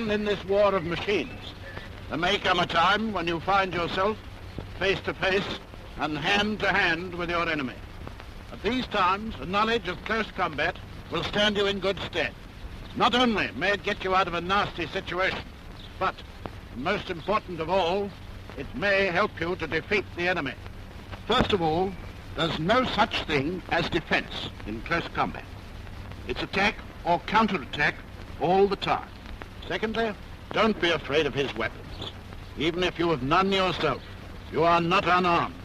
Jackson, in this war of machines, there may come a time when you find yourself face to face and hand to hand with your enemy. At these times, a knowledge of close combat will stand you in good stead. Not only may it get you out of a nasty situation, but, most important of all, it may help you to defeat the enemy. First of all, there's no such thing as defense in close combat. It's attack or counterattack all the time. Secondly, don't be afraid of his weapons. Even if you have none yourself, you are not unarmed.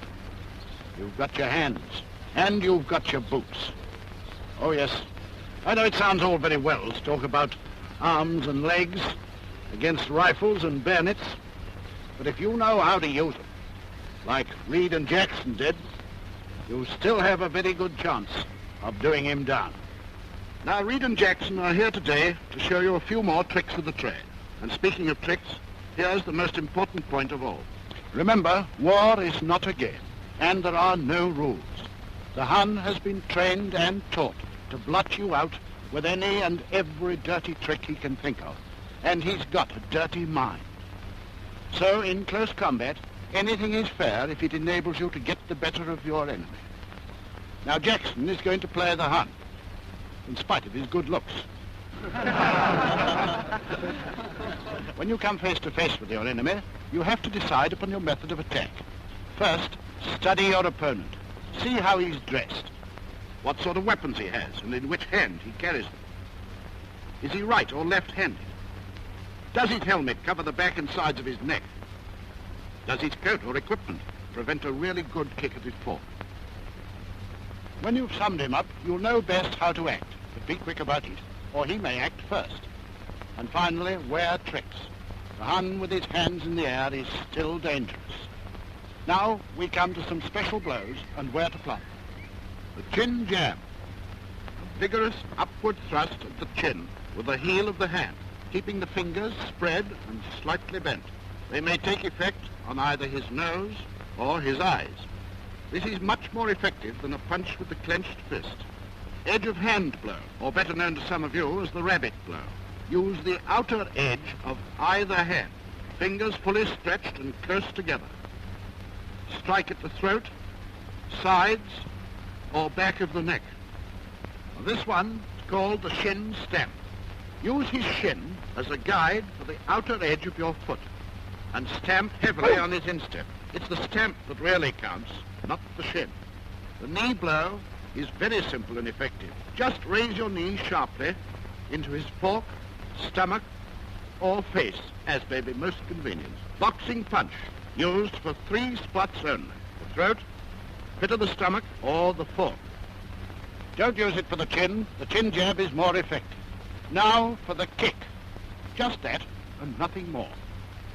You've got your hands, and you've got your boots. Oh, yes, I know it sounds all very well to talk about arms and legs against rifles and bayonets, but if you know how to use them, like Reed and Jackson did, you still have a very good chance of doing him down. Now, Reed and Jackson are here today to show you a few more tricks of the trade. And speaking of tricks, here's the most important point of all. Remember, war is not a game, and there are no rules. The Hun has been trained and taught to blot you out with any and every dirty trick he can think of, and he's got a dirty mind. So, in close combat, anything is fair if it enables you to get the better of your enemy. Now, Jackson is going to play the Hun, in spite of his good looks. When you come face to face with your enemy, you have to decide upon your method of attack. First, study your opponent. See how he's dressed, what sort of weapons he has, and in which hand he carries them. Is he right or left-handed? Does his helmet cover the back and sides of his neck? Does his coat or equipment prevent a really good kick at his fork? When you've summed him up, you'll know best how to act, but be quick about it, or he may act first. And finally, wear tricks. The Hun with his hands in the air is still dangerous. Now we come to some special blows and where to apply them. The chin jab. A vigorous upward thrust at the chin with the heel of the hand, keeping the fingers spread and slightly bent. They may take effect on either his nose or his eyes. This is much more effective than a punch with the clenched fist. Edge of hand blow, or better known to some of you as the rabbit blow. Use the outer edge of either hand, fingers fully stretched and close together. Strike at the throat, sides, or back of the neck. Now, this one is called the shin stamp. Use his shin as a guide for the outer edge of your foot and stamp heavily on his instep. It's the stamp that really counts, not the shin. The knee blow is very simple and effective. Just raise your knee sharply into his fork, stomach, or face, as may be most convenient. Boxing punch, used for 3 spots only: the throat, pit of the stomach, or the fork. Don't use it for the chin. The chin jab is more effective. Now for the kick. Just that and nothing more,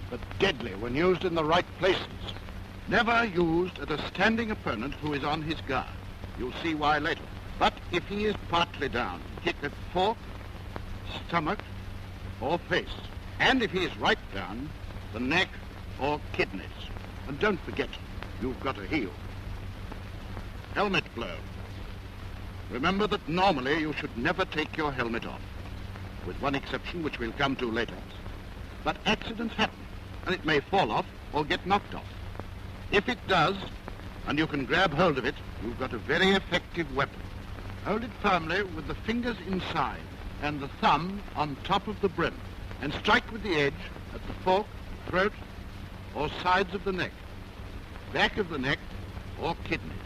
but deadly when used in the right places. Never used at a standing opponent who is on his guard. You'll see why later. But if he is partly down, kick at fork, stomach, or face. And if he is right down, the neck or kidneys. And don't forget, you've got a heel. Helmet blow. Remember that normally you should never take your helmet off, with one exception which we'll come to later. But accidents happen, and it may fall off or get knocked off. If it does, and you can grab hold of it, you've got a very effective weapon. Hold it firmly with the fingers inside and the thumb on top of the brim, and strike with the edge at the fork, throat, or sides of the neck, back of the neck, or kidneys.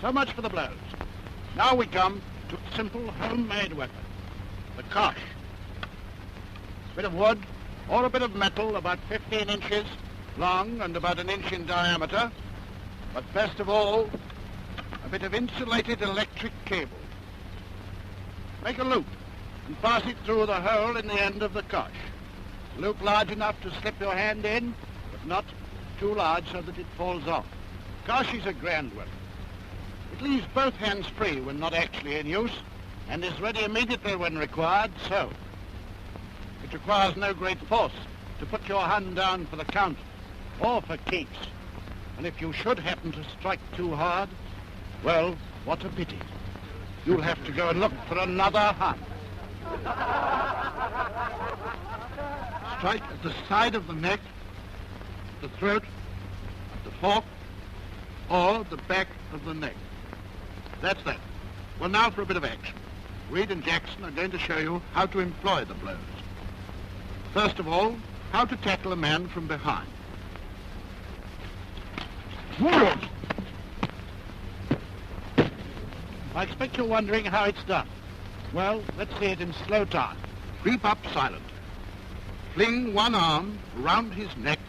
So much for the blows. Now we come to a simple homemade weapon, the kosh. A bit of wood or a bit of metal about 15 inches long and about 1 inch in diameter, but best of all, a bit of insulated electric cable. Make a loop and pass it through the hole in the end of the kosh. A loop large enough to slip your hand in, but not too large so that it falls off. Kosh is a grand weapon. It leaves both hands free when not actually in use, and is ready immediately when required, so it requires no great force to put your hand down for the count or for keeps. And if you should happen to strike too hard, well, what a pity. You'll have to go and look for another Hun. Strike at the side of the neck, the throat, the fork, or the back of the neck. That's that. Well, now for a bit of action. Reed and Jackson are going to show you how to employ the blows. First of all, how to tackle a man from behind. I expect you're wondering how it's done. Well, let's see it in slow time. Creep up silently. Fling one arm round his neck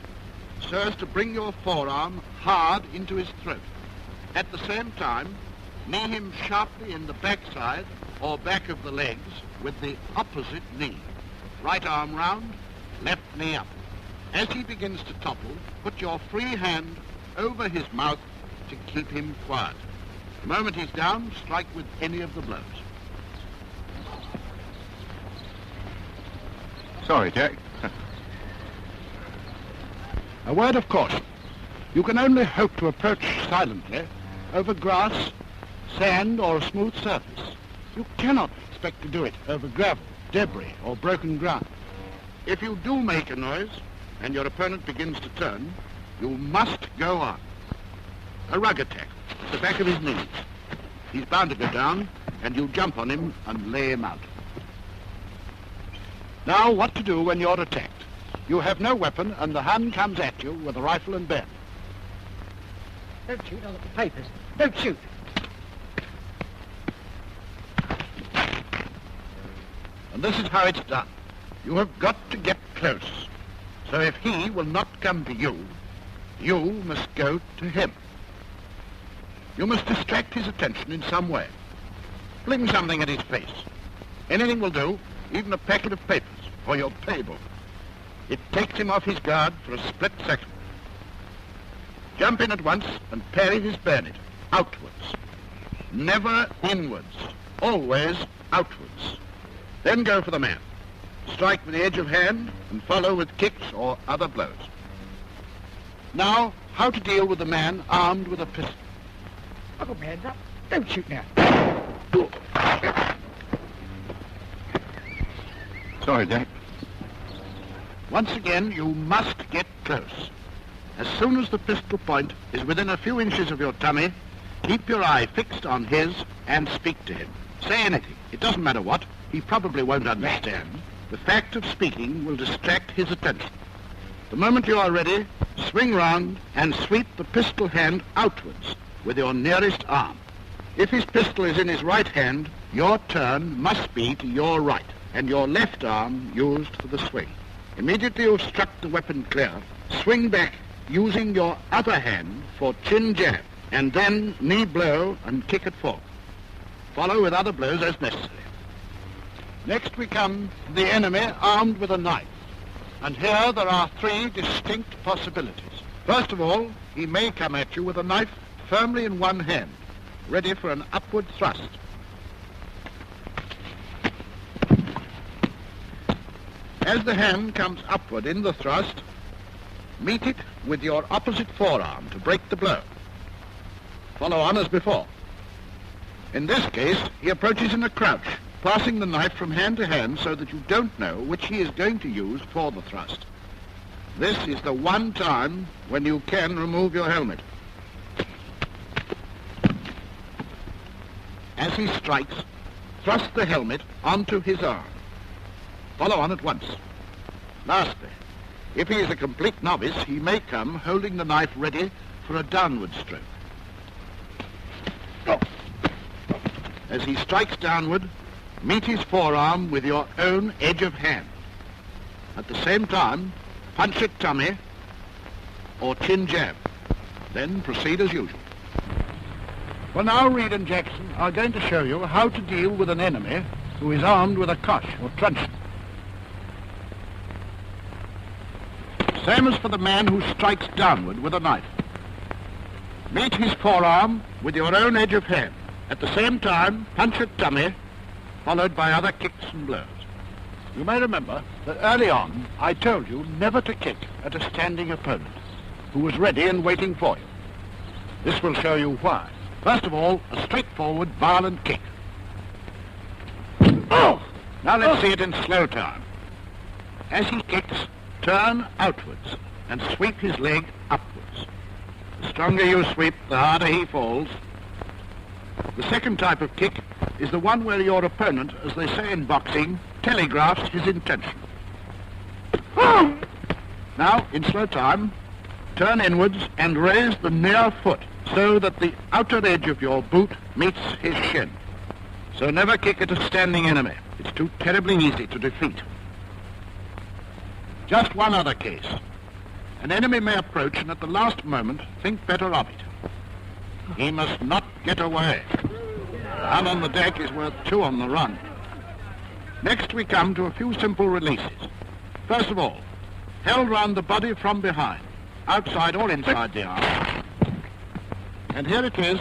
so as to bring your forearm hard into his throat. At the same time, knee him sharply in the backside or back of the legs with the opposite knee. Right arm round, left knee up. As he begins to topple, put your free hand over his mouth to keep him quiet. The moment he's down, strike with any of the blows. Sorry, Jack. A word of caution. You can only hope to approach silently over grass, sand, or a smooth surface. You cannot expect to do it over gravel, debris, or broken ground. If you do make a noise, and your opponent begins to turn, you must go on. A rug attack at the back of his knees. He's bound to go down, and you jump on him and lay him out. Now, what to do when you're attacked? You have no weapon, and the Hun comes at you with a rifle and bayonet. Don't shoot, I've got the papers. Don't shoot. And this is how it's done. You have got to get close. So if he will not come to you, you must go to him. You must distract his attention in some way. Fling something at his face. Anything will do, even a packet of papers or your pay book. It takes him off his guard for a split second. Jump in at once and parry his bayonet, outwards. Never inwards, always outwards. Then go for the man. Strike with the edge of hand and follow with kicks or other blows. Now, how to deal with a man armed with a pistol. I've got my hands up. Don't shoot now. Sorry, Jack. Once again, you must get close. As soon as the pistol point is within a few inches of your tummy, keep your eye fixed on his and speak to him. Say anything. It doesn't matter what. He probably won't understand. The fact of speaking will distract his attention. The moment you are ready, swing round and sweep the pistol hand outwards with your nearest arm. If his pistol is in his right hand, your turn must be to your right, and your left arm used for the swing. Immediately you've struck the weapon clear, swing back using your other hand for chin jab, and then knee blow and kick it forward. Follow with other blows as necessary. Next we come to the enemy armed with a knife. And here there are three distinct possibilities. First of all, he may come at you with a knife firmly in one hand, ready for an upward thrust. As the hand comes upward in the thrust, meet it with your opposite forearm to break the blow. Follow on as before. In this case, he approaches in a crouch, passing the knife from hand to hand so that you don't know which he is going to use for the thrust. This is the one time when you can remove your helmet. As he strikes, thrust the helmet onto his arm. Follow on at once. Lastly, if he is a complete novice, he may come holding the knife ready for a downward stroke. As he strikes downward, meet his forearm with your own edge of hand. At the same time, punch at tummy or chin jab. Then proceed as usual. Well, now Reed and Jackson are going to show you how to deal with an enemy who is armed with a kosh or truncheon. Same as for the man who strikes downward with a knife. Meet his forearm with your own edge of hand. At the same time, punch at tummy, followed by other kicks and blows. You may remember that early on I told you never to kick at a standing opponent who was ready and waiting for you. This will show you why. First of all, a straightforward, violent kick. Oh! Now let's see it in slow time. As he kicks, turn outwards and sweep his leg upwards. The stronger you sweep, the harder he falls. The second type of kick is the one where your opponent, as they say in boxing, telegraphs his intention. Now, in slow time, turn inwards and raise the near foot so that the outer edge of your boot meets his shin. So never kick at a standing enemy. It's too terribly easy to defeat. Just one other case. An enemy may approach and at the last moment think better of it. He must not get away. One on the deck is worth two on the run. Next we come to a few simple releases. First of all, held round the body from behind, outside or inside the arm. And here it is,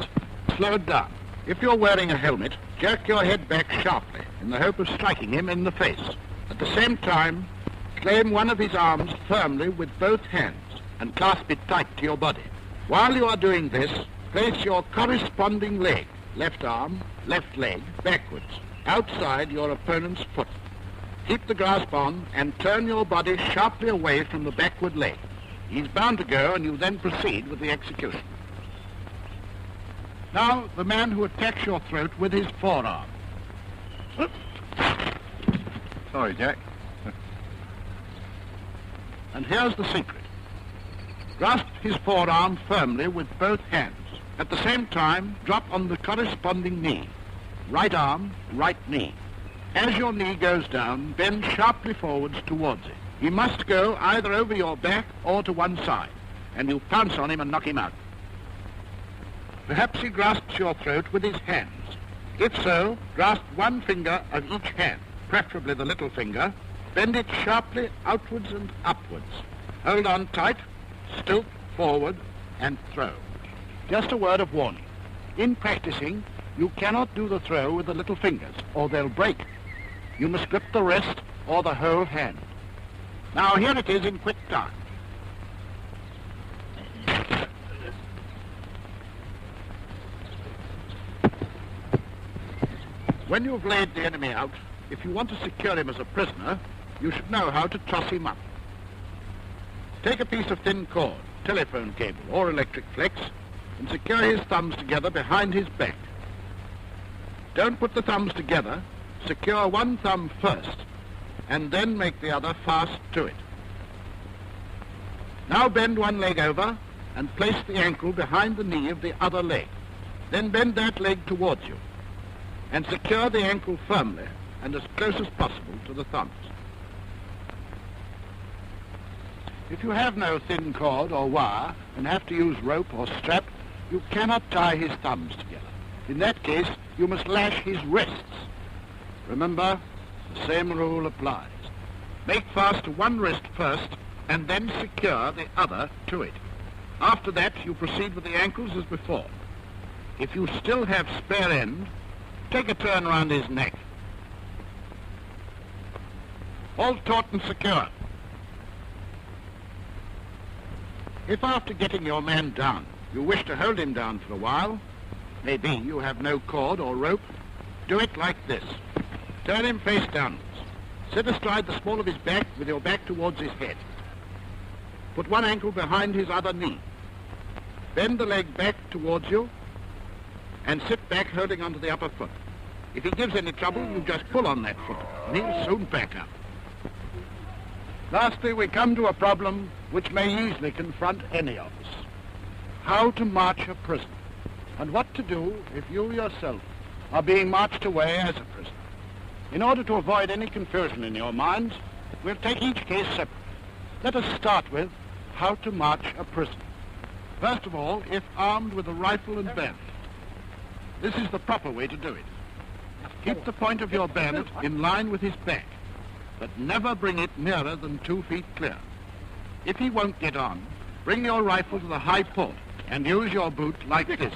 slowed down. If you're wearing a helmet, jerk your head back sharply in the hope of striking him in the face. At the same time, claim one of his arms firmly with both hands and clasp it tight to your body. While you are doing this, place your corresponding leg, left arm, left leg, backwards, outside your opponent's foot. Keep the grasp on and turn your body sharply away from the backward leg. He's bound to go and you then proceed with the execution. Now, the man who attacks your throat with his forearm. Sorry, Jack. And here's the secret. Grasp his forearm firmly with both hands. At the same time, drop on the corresponding knee. Right arm, right knee. As your knee goes down, bend sharply forwards towards it. He must go either over your back or to one side, and you pounce on him and knock him out. Perhaps he grasps your throat with his hands. If so, grasp one finger of each hand, preferably the little finger. Bend it sharply outwards and upwards. Hold on tight, stilt forward, and throw. Just a word of warning. In practicing, you cannot do the throw with the little fingers, or they'll break. You must grip the wrist or the whole hand. Now here it is in quick time. When you've laid the enemy out, if you want to secure him as a prisoner, you should know how to truss him up. Take a piece of thin cord, telephone cable or electric flex, and secure his thumbs together behind his back. Don't put the thumbs together. Secure one thumb first, and then make the other fast to it. Now bend one leg over and place the ankle behind the knee of the other leg. Then bend that leg towards you, and secure the ankle firmly and as close as possible to the thumbs. If you have no thin cord or wire and have to use rope or strap, you cannot tie his thumbs together. In that case, you must lash his wrists. Remember, the same rule applies. Make fast to one wrist first and then secure the other to it. After that, you proceed with the ankles as before. If you still have spare end, take a turn round his neck. Hold taut and secure. If after getting your man down, you wish to hold him down for a while, maybe you have no cord or rope, do it like this. Turn him face downwards. Sit astride the small of his back with your back towards his head. Put one ankle behind his other knee. Bend the leg back towards you and sit back holding onto the upper foot. If he gives any trouble, you just pull on that foot and he'll soon back up. Lastly, we come to a problem which may easily confront any of us. How to march a prisoner, and what to do if you yourself are being marched away as a prisoner. In order to avoid any confusion in your minds, we'll take each case separately. Let us start with how to march a prisoner. First of all, if armed with a rifle and bayonet. This is the proper way to do it. Keep the point of your bayonet in line with his back, but never bring it nearer than 2 feet clear. If he won't get on, bring your rifle to the high port and use your boot like this.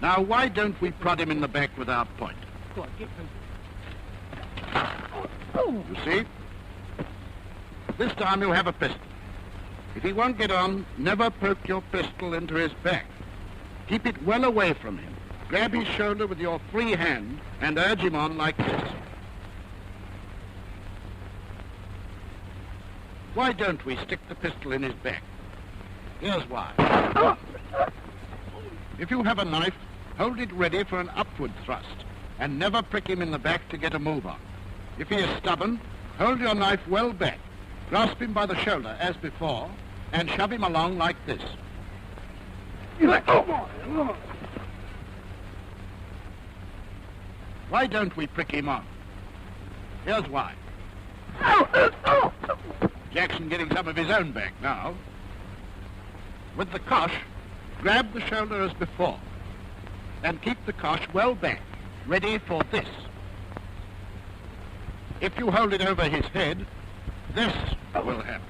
Now, why don't we prod him in the back with our point? You see? This time you'll have a pistol. If he won't get on, never poke your pistol into his back. Keep it well away from him. Grab his shoulder with your free hand and urge him on like this. Why don't we stick the pistol in his back? Here's why. If you have a knife, hold it ready for an upward thrust, and never prick him in the back to get a move on. If he is stubborn, hold your knife well back, grasp him by the shoulder as before, and shove him along like this. Why don't we prick him on? Here's why. Jackson getting some of his own back now. With the cosh, grab the shoulder as before, and keep the cosh well back, ready for this. If you hold it over his head, this will happen.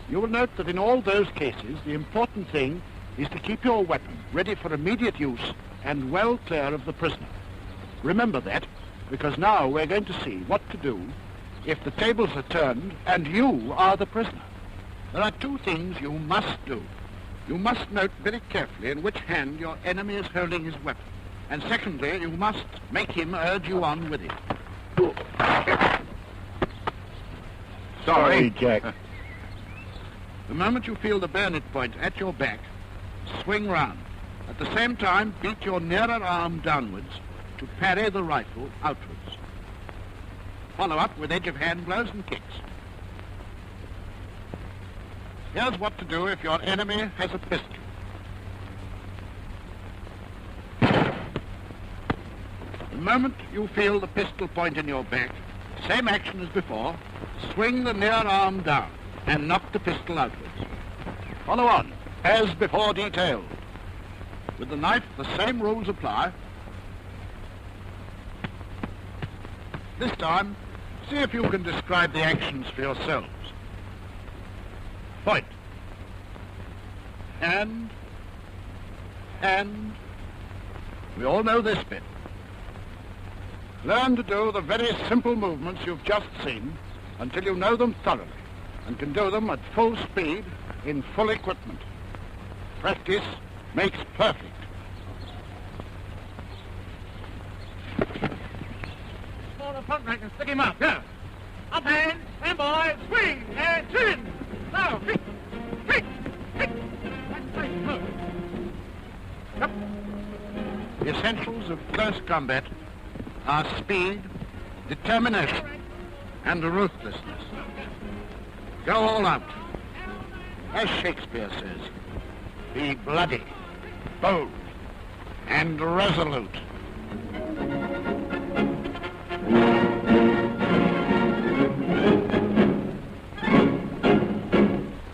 You will note that in all those cases, the important thing is to keep your weapon ready for immediate use and well clear of the prisoner. Remember that, because now we're going to see what to do if the tables are turned and you are the prisoner. There are two things you must do. You must note very carefully in which hand your enemy is holding his weapon. And secondly, you must make him urge you on with it. Sorry, Jack. The moment you feel the bayonet point at your back, swing round. At the same time, beat your nearer arm downwards to parry the rifle outwards. Follow up with edge of hand blows and kicks. Here's what to do if your enemy has a pistol. The moment you feel the pistol point in your back, same action as before, swing the near arm down and knock the pistol outwards. Follow on, as before detailed. With the knife, the same rules apply. This time, see if you can describe the actions for yourselves. Point. And. We all know this bit. Learn to do the very simple movements you've just seen until you know them thoroughly and can do them at full speed in full equipment. Practice makes perfect. Small front rank and stick him up. Go. Up hand, stand by, swing, and chin. Now, kick, kick, kick. That's right, move. Up. The essentials of close combat are speed, determination, and ruthlessness. Go all out. As Shakespeare says, be bloody, bold, and resolute.